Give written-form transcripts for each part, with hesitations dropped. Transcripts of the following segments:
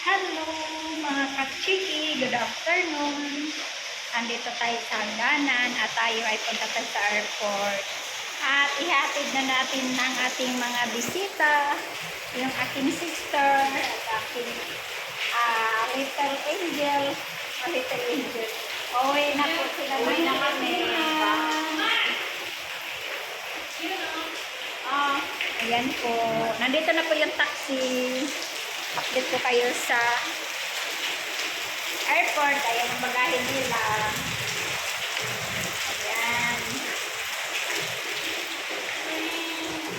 Hello mga kachiki, good afternoon. Andito tayo sa hangganan at tayo ay punta tayo sa airport. At ihatid na natin ng ating mga bisita, yung aking sister at aking little angel. Little angel. Uwi na po sila na kami. Ayan po. Nandito na po yung taxi. Update ko kayo sa airport. Ayan ang bagahe nila. Ayan.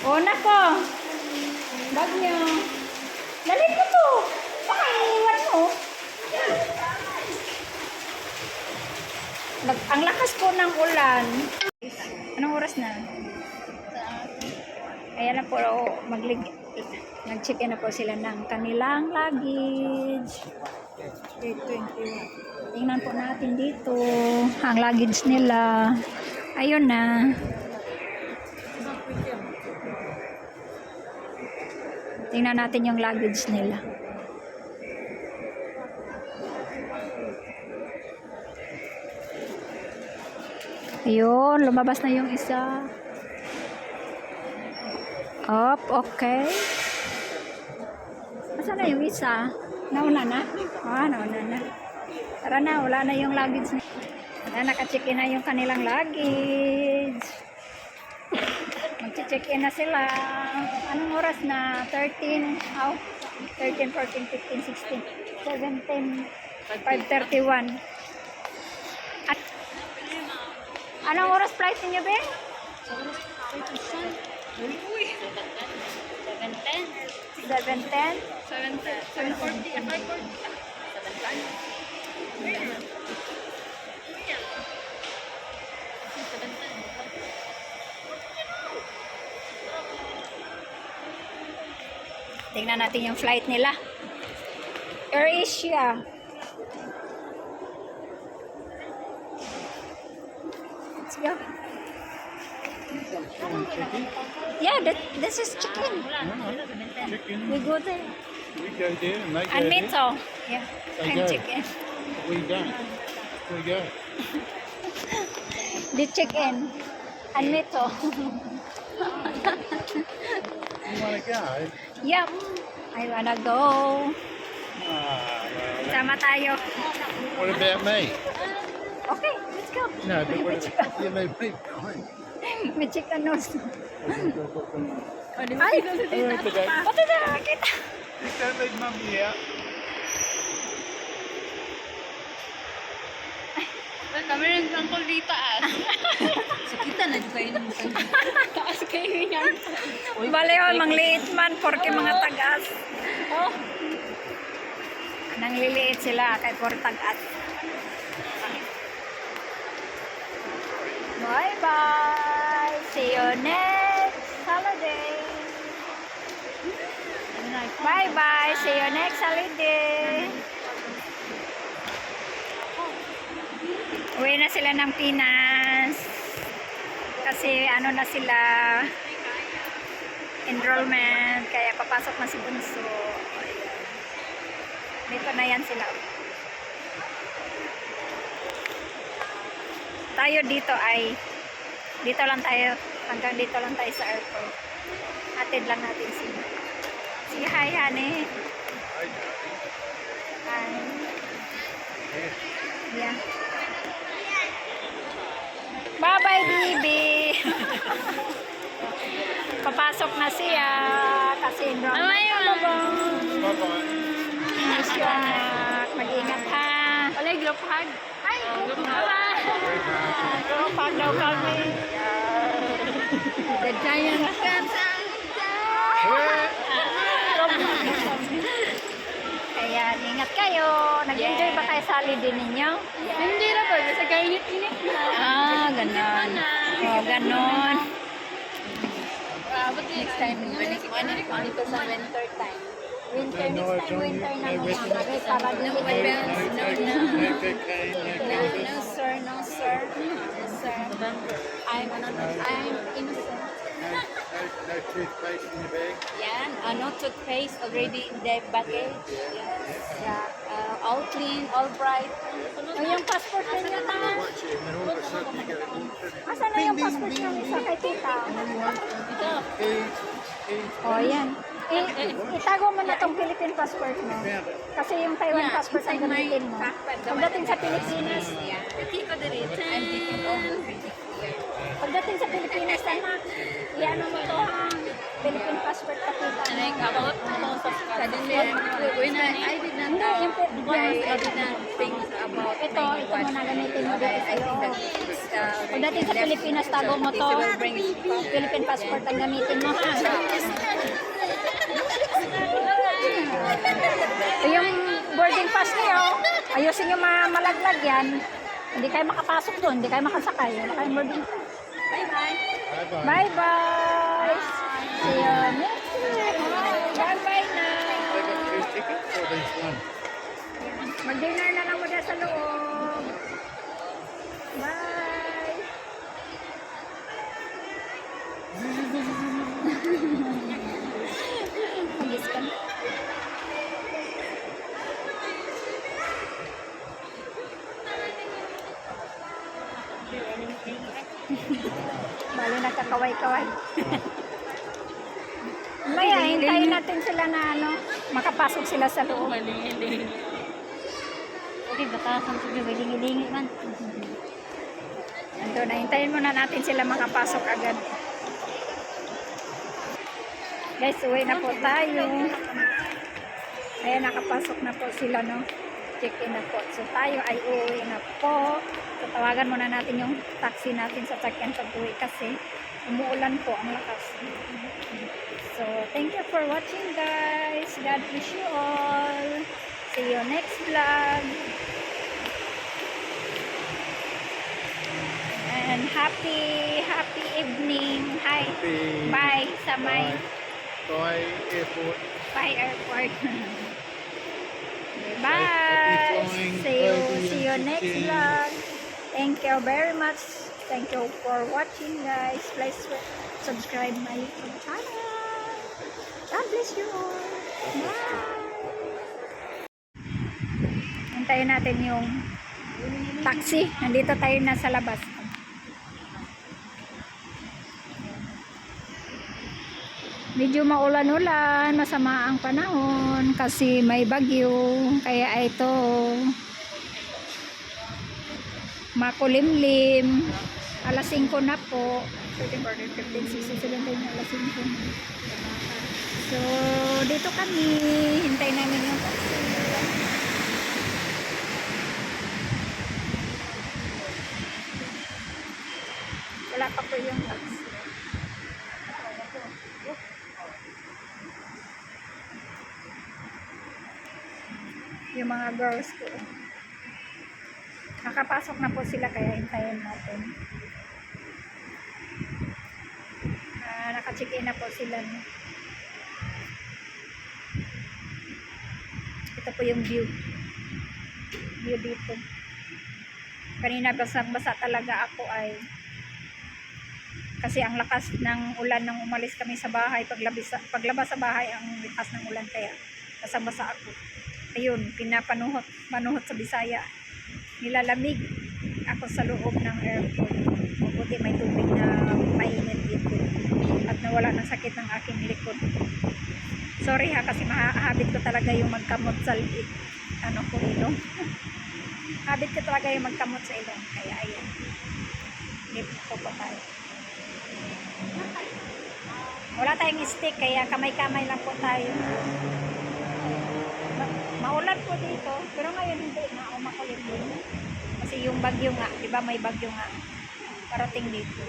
O, nako. Bag nyo. Lalit mo to. Baka iiwan mo. Ang lakas po ng ulan. Anong oras na? Ayan na po. Nag-check-in na po sila ng kanilang luggage. 8:21. Tingnan po natin dito ang luggage nila. Ayun na. Tingnan natin yung luggage nila. Ayun, lumabas na yung isa. Up, okay. Saan na yung isa? Nauna na? Nauna na. Tara na, wala na yung luggage. Naka-check-in na yung kanilang luggage. Mag-check-in na sila. Anong oras na? 13, 13, 14, 15, 16, 17, 5:31. At anong oras flight niyo, Ben? 7:10? 7:40. Tingnan natin yung flight nila. AirAsia. Let's go. Yeah, this is chicken. Chicken. We go there. We go there and they go And there. Mito. Yeah, They and go. chicken. We don't. We go. The chicken. And Mito. You want to go? Yep. I wanna go. Well, Sama tayo. what about me? Okay, let's go. No, but what about you? Leave me behind. May chicken nose. Ay! Alright, today. Pati na nakakita. You don't leave mummy out. Kami rin ang kuldi taas. Sakita na di kayo ng taas kayo yan. Baleon, mangliit man, porque mga tagas. Oh. Nangliliit sila, kay por tagas. Bye-bye! See you next holiday! Bye-bye! See you next holiday! Uwi na sila ng Pinas. Kasi ano na sila, enrollment, kaya papasok na si Bunso. Ayan. Dito na yan sila. Tayo dito ay dito lang tayo, hanggang dito lang tayo sa airport. Atid lang natin sila. Sige, hi honey. Hi. Yeah. Bye bye baby. Papasok na siya kasi Bye-bye. miss you anak. Mag-ingat ha. Wala yung group hug. Hi, group hug. Group hug daw kami. The giant cat. Kaya ingat kayo. Nag-enjoy ba kayo sa holiday ninyo? Hindi na ba? Sa kainit-init na. Ganon. Ganon. But next time, balik ko na rin dito sa winter time. Winter, next time winter na naman. Para No dito. advance, no. No cocaine, no No, cannabis. no sir, no sir. No sir. I'm innocent. No No toothpaste in your bag. Yan, no toothpaste already in the bucket. Yeah, all clean, all bright. O yung passport ninyo na. Watch it, and then all of a sudden you get a little finish. Asan na yung passport nyo isa kay tita? Ito. O yan. Itago mo na tong Philippine passport mo. Kasi yung Taiwan passport ang gamitin mo. Pagdating sa Pilipinas, Yeah. Keep the written. pagdating sa Pilipinas, anak, iano mo to ang Philippine passport ka tita. Like about when I did not Hindi, yung I did not think about ito muna gamitin mo dito sa loob. Pagdating sa Pilipinas, tago mo to. Philippine passport ang gamitin mo, ha? Yung boarding pass niyo, ayusin nyo malaglag yan. Hindi kayo makapasok doon, hindi kayo makasakay. Wala kayong boarding pass. Bye-bye. Bye bye. Bye-bye! See you next week! Bye-bye na! They got two tickets or these one? Mag-dinner na lang mo dyan sa loob. Bye! Magis ka na. Bali nagkakaway-kaway. Maya, hintayin natin sila na makapasok sila sa loob. Maling-iling. Okay, batasan sa giling-ilingi man. Ando na, hintayin muna natin sila makapasok agad. Guys, uwi na po tayo. Ayan, nakapasok na po sila, no? Check-in na po. So, tayo ay uuwi na po. So, tawagan muna natin yung taxi natin sa sakyan pag-uwi kasi umuulan po ang lakas. So, thank you for watching, guys. God bless you all. See you next vlog. And happy evening. Hi. Happy- Bye sa may Bye airport. Bye airport. Happy Bye. flying See you over next Japan. vlog. Thank you very much. Thank you for watching, guys. Please subscribe my YouTube channel. God bless you all. Bye. Hintayin natin yung taxi. Nandito tayo na sa labas. Medyo maulan-ulan, masama ang panahon kasi may bagyo. Kaya ito makulimlim. Alas 5 na po. 13, 14, 15, 16, 17, alas 5. So, dito kami. Hintay namin yung taxi. Wala pa po yung taxi. Yung mga girls ko. Nakapasok na po sila kaya hintayin natin. Naka-check-in na po sila. No? Ito po yung view. View dito. Kanina basang-basa talaga ako ay kasi ang lakas ng ulan nang umalis kami sa bahay. Paglabas sa bahay ang lakas ng ulan kaya basang-basa ako. Ayun, manuhot sa Bisaya. Nilalamig ako sa loob ng airport. Mabuti may tubig na mainit dito. At nawala ng sakit ng aking likod. Sorry ha, kasi habit ko talaga yung magkamot sa ilong. Habit ko talaga yung magkamot sa ilong. Kaya ayun. Dito po pa tayo. Wala tayong stick, kaya kamay-kamay lang po tayo. Maulan po dito, pero ngayon hindi na umakulit din. Kasi yung bagyo nga, di ba may bagyo nga parating dito.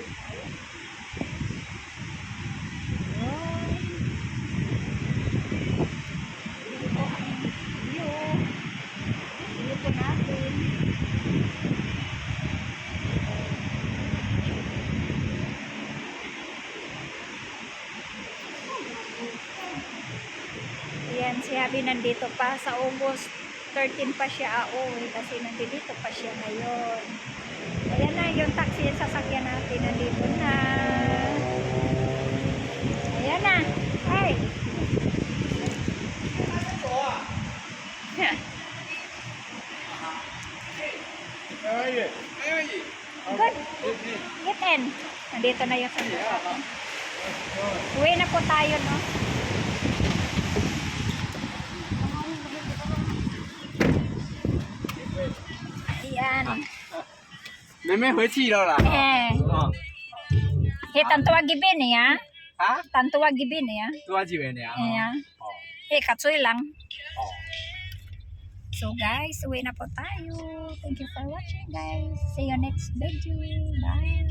Dito ang view. View po natin. Ayan, si Abby nandito pa sa August 13 pa siya uuwi kasi nandito pa siya ngayon. Ayan na yung taxi sasakyan natin, nandito na. Yan na. Ay. Where are you? Good. Get in. Nandito na yung sandal. Uwi na po tayo, no? Ayan. 妹妹回去了啦。 Eh. 哦， Tantuwa gibin niya. 啊， Tantuwa gibin niya. 多几位呢？ Ayan. 哦， Katsoy lang. 哦。 So guys, uwi na po tayo. Thank you for watching guys. See you next video. Bye.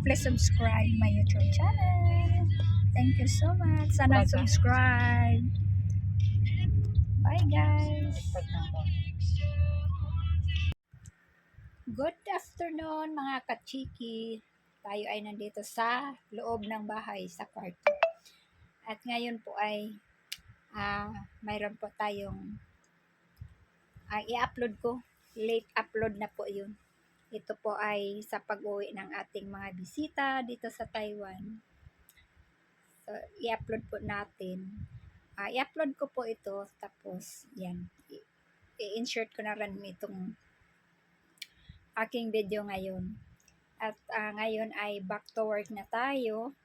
Please subscribe my YouTube channel. Thank you so much. Sana subscribe. Bye guys. Good afternoon mga kachiki. Tayo ay nandito sa loob ng bahay sa kwarto. At ngayon po ay mayroon po tayong i-upload ko. Late upload na po yun. Ito po ay sa pag-uwi ng ating mga bisita dito sa Taiwan. So, i-upload po natin. I-upload ko po ito. Tapos, yan. I-insert ko na rin itong aking video ngayon. At ngayon ay back to work na tayo.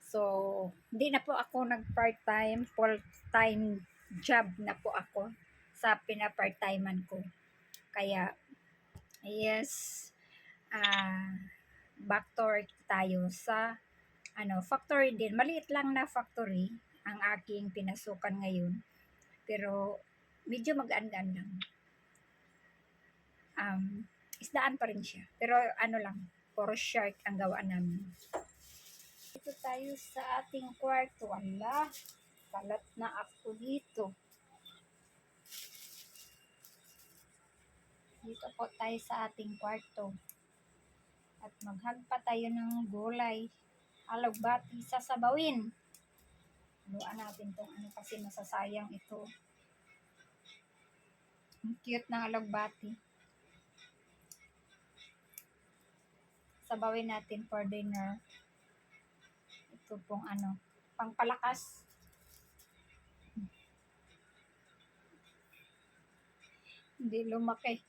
So, hindi na po ako nag-part-time. Full-time job na po ako sa pina-part-timean ko. Kaya, yes, back to work tayo sa factory din. Maliit lang na factory ang aking pinasukan ngayon. Pero, medyo mag-andaan lang. Isdaan pa rin siya. Pero lang, puro shark ang gawaan namin. Dito tayo sa ating kwarto. Wala, kalat na ako dito. Dito po tayo sa ating kwarto. At maghagpa tayo ng gulay. Alagbati sasabawin. Luan natin itong kasi masasayang ito. Ang cute ng alagbati. Sabawin natin for dinner. Ito pong pangpalakas. Hindi lumaki.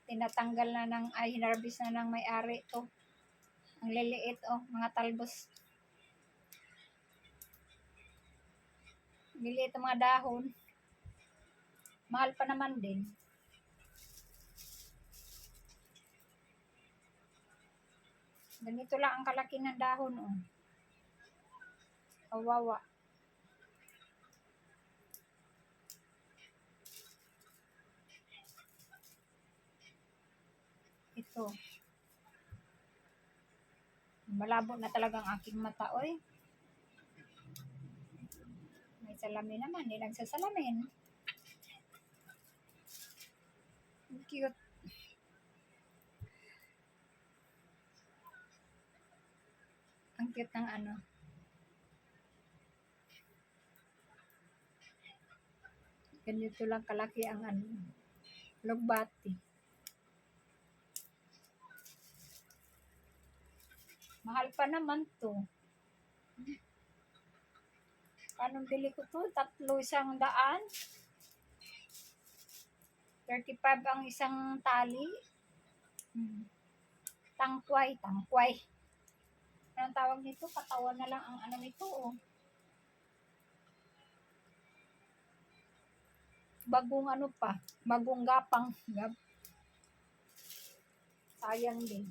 Tinatanggal na hinarbis na ng may-ari ito. Ang liliit mga talbos. Liliit ang mga dahon. Mahal pa naman din. Ganito lang ang kalaki ng dahon, Kawawa. Ito. Malabo na talaga ang aking mata, May salamin naman, hindi nagsasalamin. Cute. Ang cute ng ganito lang kalaki ang lugbati. Mahal pa naman to. Paano bili ko to? 3 100. 35 ang isang tali. Tangkway. Anong tawag nito? Katawan na lang ang nito, Bagong bagong gapang. Sayang din,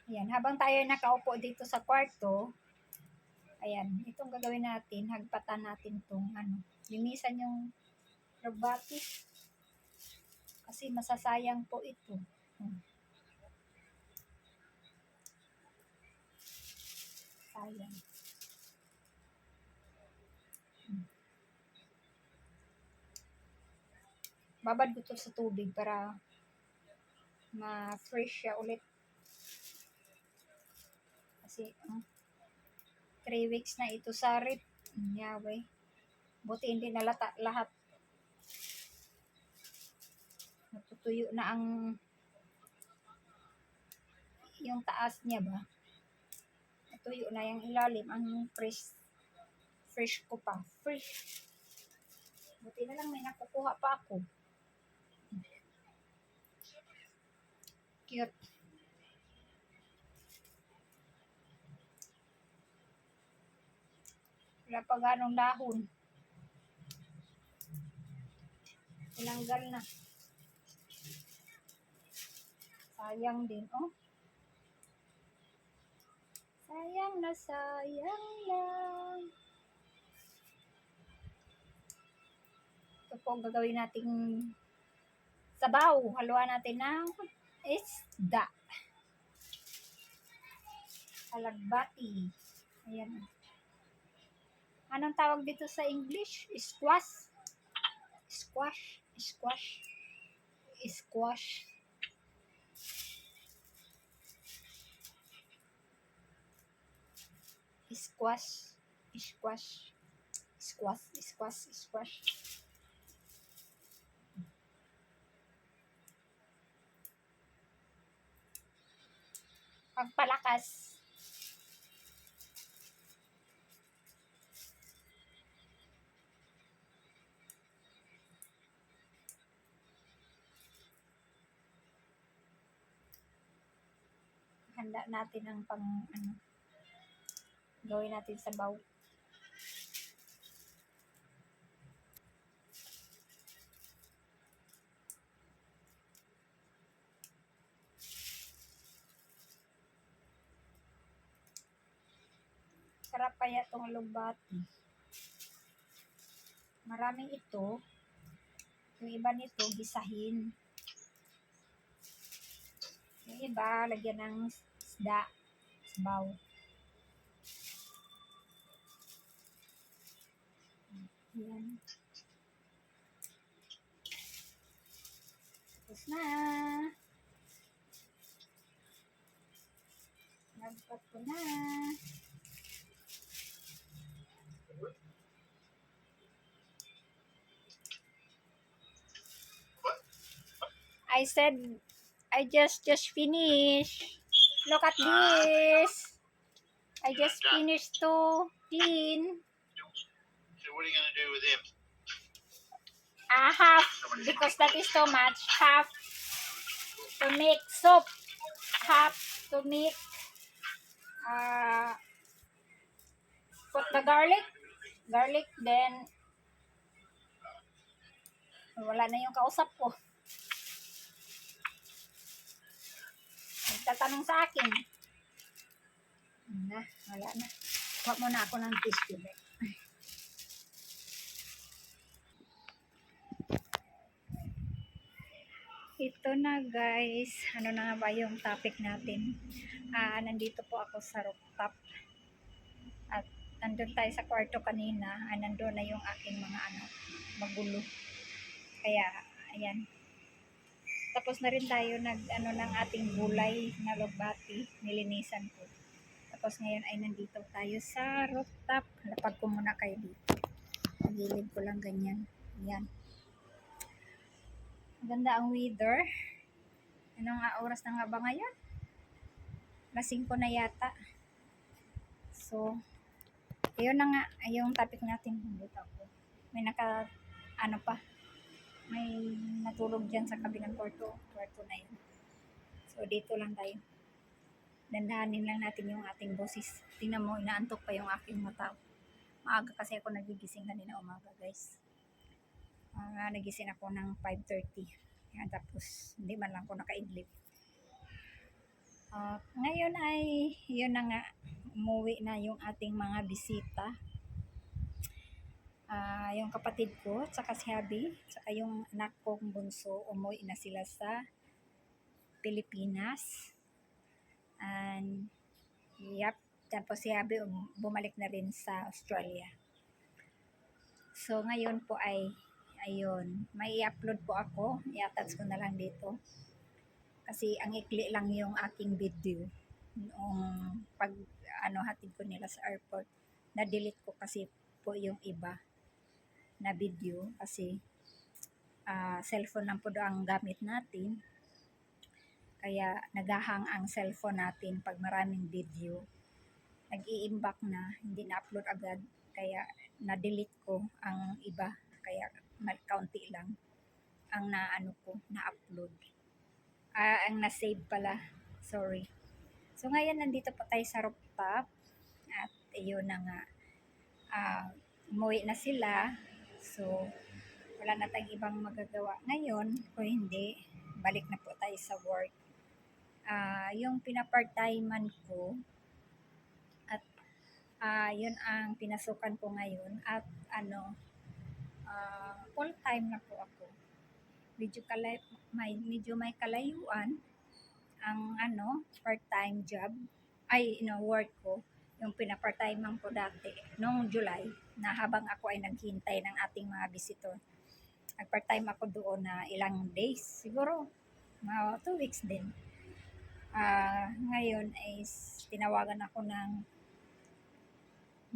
Ayan, habang tayo nakaupo dito sa kwarto, ayan, itong gagawin natin, hagpatan natin itong linisan yung lugbati. Kasi masasayang po ito. Sayang. Babad ko ito sa tubig para ma-fresh siya ulit. Kasi 3 weeks na ito sa rip. Yaway. Buti hindi nalata lahat. tuyo na yung taas niya ba? Tuyo na yung ilalim, ang fresh ko pa. Fresh. Buti na lang may nakukuha pa ako. Cute. Wala pa ganong dahon. Tinanggal na. Sayang din, oh. Sayang na sayang lang. Ito po ang gagawin nating sabaw. Haluan natin ng isda. Alagbati. Ayan. Anong tawag dito sa English? Squash. Squash. Squash. Squash. Squash. Squash. Squash. Squash. Squash. Pagpalakas. Handa natin ang gawin natin sabaw. Sarap kaya itong alugbati. Maraming ito. Yung iba nito, gisahin. Yung iba, lagyan ng isda. Sabaw. Ayan. Tapos na. Nagpat ko na. I said, I just finished. Look at this. I just finished to clean. So what are you going to do with him? Half, because that is too much. Half to make soup. Half to make, put the garlic. Then, wala na yung kausap ko. Nagtatanong sa akin. Wala na. Kuha muna ako ng tissue. Ito na guys. Ano na nga ba yung topic natin? Nandito po ako sa rooftop. At nandun tayo sa kwarto kanina. Nandun na yung aking mga magulo. Kaya, ayan. Tapos na rin tayo ng ating gulay na lugbati. Nilinisan ko. Tapos ngayon ay nandito tayo sa rooftop. Lapag ko muna kayo dito. Pagilid ko lang ganyan. Ayan. Maganda ang weather. Anong oras na nga ba ngayon? Lasing ko na yata. So, ayun na nga. Yung topic natin. Dito ako. May may natulog dyan sa kabilang kwarto na yun. So, dito lang tayo. Dandahanin lang natin yung ating boses. Tingnan mo, inaantok pa yung aking mata. Maaga kasi ako nagigising kanina umaga, guys. Nagising ako ng 5:30. Yan, tapos, hindi man lang ako nakaidlip. Ngayon ay, yun na nga, umuwi na yung ating mga bisita. Yung kapatid ko, saka si Habi, saka yung anak kong bunso, umuwi na sila sa Pilipinas. And, tapos si Habi bumalik na rin sa Australia. So, ngayon po ay, ayun, may i-upload po ako, i-attach ko na lang dito. Kasi ang ikli lang yung aking video. Noong hatid ko nila sa airport, na-delete ko kasi po yung iba na video kasi cellphone lang po do ang gamit natin. Kaya naghahang ang cellphone natin pag maraming video. Nag-i-imbak na, hindi na-upload agad. Kaya na-delete ko ang iba. Kaya kaunti lang ang na-upload. Ang na-save pala. Sorry. So ngayon nandito po tayo sa rooftop. At ayun na nga. Umuwi na sila. So wala na tayong ibang magagawa ngayon. Kung hindi, balik na po tayo sa work. Yung pinapart-timean ko at yun ang pinasukan ko ngayon at full time na po ako. Medyo may kalayuan ang part-time job work ko, yung pinapart-timean ko dati noong July na habang ako ay naghintay ng ating mga visitor. Nag-part-time ako doon na ilang days, siguro mga 2 weeks din. Ngayon is tinawagan ako ng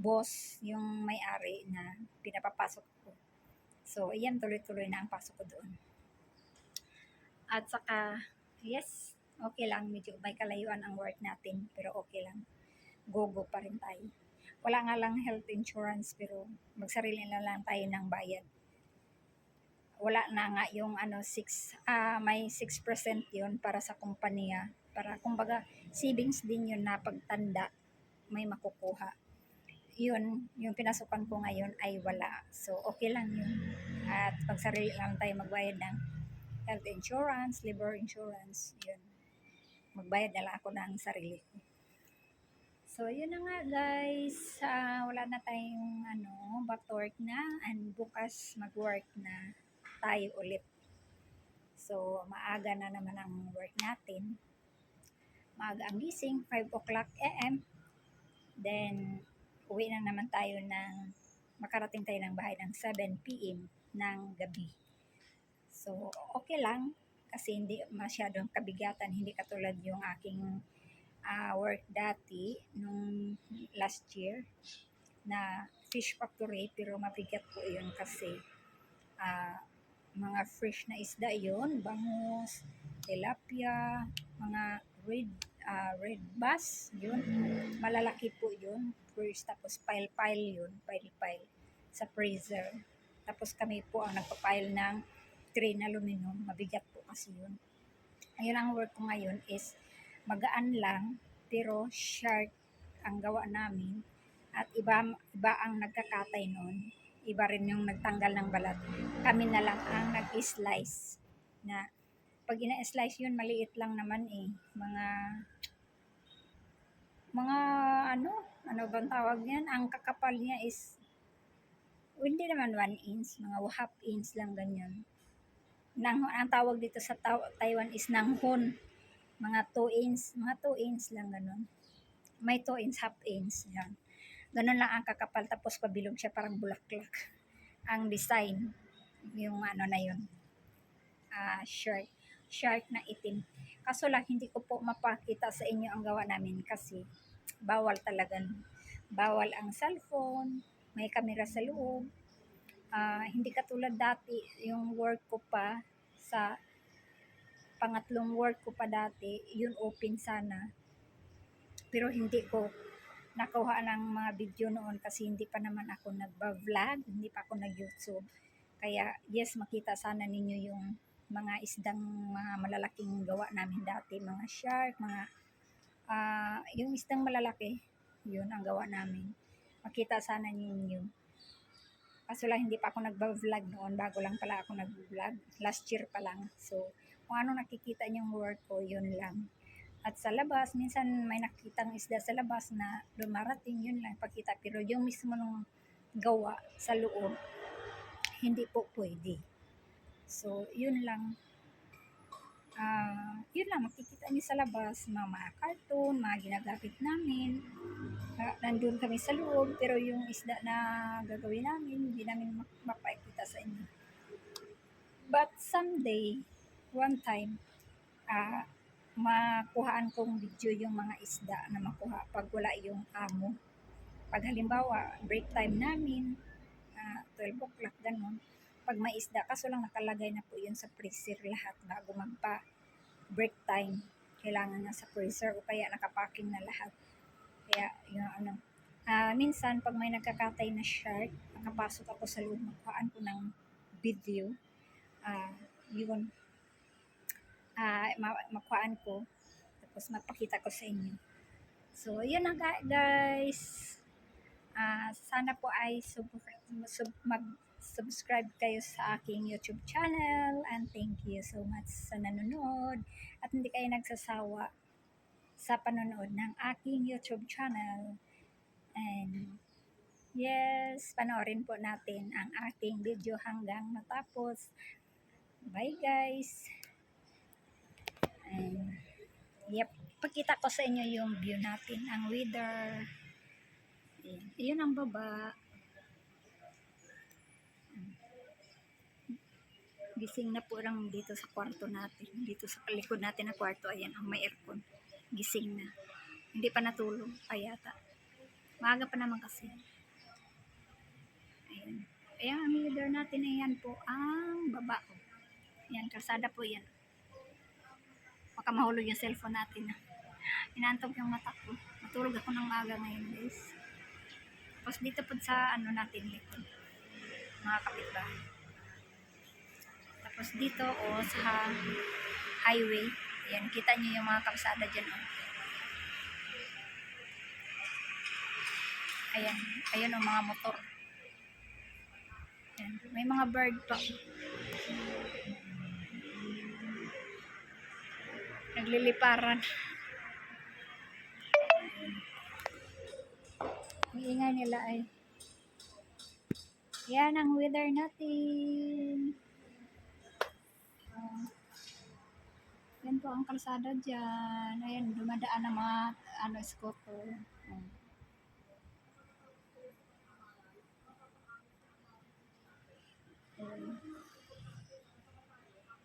boss, yung may-ari na pinapapasok ko. So, ayan, tuloy-tuloy na ang pasok ko doon. At saka, yes, okay lang. Medyo may kalayuan ang work natin, pero okay lang. Go-go pa rin tayo. Wala nga lang health insurance, pero magsarili na lang tayo ng bayad. Wala na nga yung may 6% yun para sa kumpanya. Para kumbaga savings din yun na pagtanda may makukuha. Yun, yung pinasukan ko ngayon ay wala. So okay lang yun. At pag sarili lang tayo magbayad ng health insurance, labor insurance, yun. Magbayad na lang ako ng sarili ko. So yun na nga guys. Wala na tayong back to work na, and bukas mag-work na tayo ulit. So maaga na naman ang work natin. Maaga ang gising, 5 o'clock AM. Then, uwi na naman tayo makarating tayo ng bahay ng 7 PM ng gabi. So, okay lang. Kasi hindi masyadong kabigatan. Hindi katulad yung aking work dati nung last year na fish factory. Pero mabigat po yun kasi mga fresh na isda yun. Bangus, tilapia, mga red bass, yun. Malalaki po yun. First, tapos pile yun. Pile sa freezer. Tapos kami po ang nagpa-pile ng tray na aluminum. Mabigat po kasi yun. Ayun ang work ko ngayon is magaan lang, pero sharp ang gawa namin. At iba ang nagkakatay noon. Iba rin yung nagtanggal ng balat. Kami na lang ang nag-slice na pag ina-slice yun, maliit lang naman mga ano bang tawag niyan? Ang kakapal niya is, hindi naman 1 inch, mga half inch lang ganyan. Ang tawag dito sa Taiwan is nanghon. Mga 2 inch lang ganun. May 2 inch, half inch, yan. Ganun lang ang kakapal, tapos pabilog siya parang bulaklak. Ang design, yung na yun. Shark na itim. Kaso lang, hindi ko po mapakita sa inyo ang gawa namin kasi bawal talaga. Bawal ang cellphone, may camera sa loob. Hindi katulad dati, yung work ko pa sa pangatlong work ko pa dati, yun open sana. Pero hindi ko nakuha ng mga video noon kasi hindi pa naman ako nagba-vlog, hindi pa ako nag-YouTube. Kaya yes, makita sana ninyo yung mga isdang mga malalaking gawa namin dati, mga shark, yung isdang malalaki, yun ang gawa namin. Makita sana ninyo. Kaso lang hindi pa ako nagba-vlog noon, bago lang pala ako nag-vlog, last year pa lang. So, kung anong nakikita niyong work ko, yun lang. At sa labas, minsan may nakitang isda sa labas na dumarating, yun lang pakita. Pero yung mismo nung gawa sa loob, hindi po pwede. So, yun lang. Yun lang, makikita niyo sa labas, mga cartoon, mga ginagamit namin. Nandun kami sa loob, pero yung isda na gagawin namin, hindi namin mapakita sa inyo. But someday, one time, makuhaan kong video yung mga isda na makuha pag wala yung amo. Pag halimbawa, break time namin, 12 o'clock, ganun. pag may isda. Kaso lang nakalagay na po yun sa freezer lahat bago magpa break time. Kailangan na sa freezer o kaya nakapacking na lahat. Kaya yung ano, minsan pag may nagkakatay na shark, nakapasok ako sa loob, magkuhaan ko ng video. Yun, makuhaan ko, tapos mapakita ko sa inyo. So, yun na guys. Sana po ay mag-subscribe kayo sa aking YouTube channel, and thank you so much sa nanonood at hindi kayo nagsasawa sa panonood ng aking YouTube channel. And yes, panoorin po natin ang ating video hanggang matapos. Bye guys. And yep, pakita ko sa inyo yung view natin, ang weather. Yun ang baba. Gising na po lang dito sa kwarto natin. Dito sa likod natin na kwarto, ayan, ang may aircon. Gising na. Hindi pa natulog pa yata. Maaga pa naman kasi. Ayan. Ayan ang weather natin. Ayan po ang baba. Ayan, kalsada po yan. Baka mahulog yung cellphone natin. Inaantok yung mata ko. Matulog ako ng maaga ngayon guys. Tapos dito po sa ano natin likod. Mga kapitbahay. Tapos dito sa highway. Ayan, kita nyo yung mga kalsada dyan. Ayan, ayan ang mga motor. Ayan, may mga bird pa. Nagliliparan. Ang ingay nila ay. Yan ang weather natin. Yan po ang kalsada dyan. Ayan, dumadaan ang mga scooter.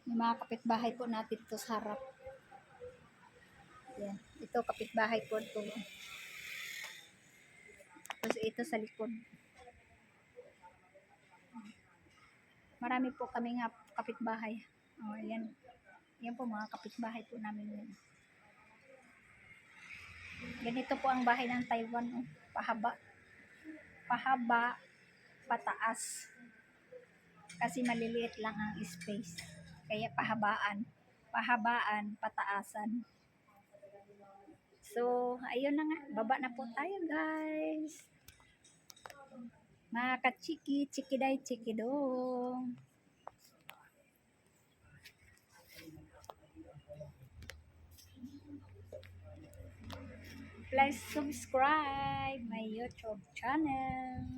May mga kapitbahay po natin to sa harap. Yan. Ito kapitbahay po ito. Tapos ito sa likod. Marami po kami nga kapitbahay. Yan. Yan po mga kapitbahay po namin yan. Ganito po ang bahay ng Taiwan. Pahaba. Pahaba, pataas. Kasi maliliit lang ang space. Kaya pahabaan. Pahabaan, pataasan. So, ayun na nga. Baba na po tayo guys. Mga kachiki, chikiday, chikidong. Please subscribe my YouTube channel.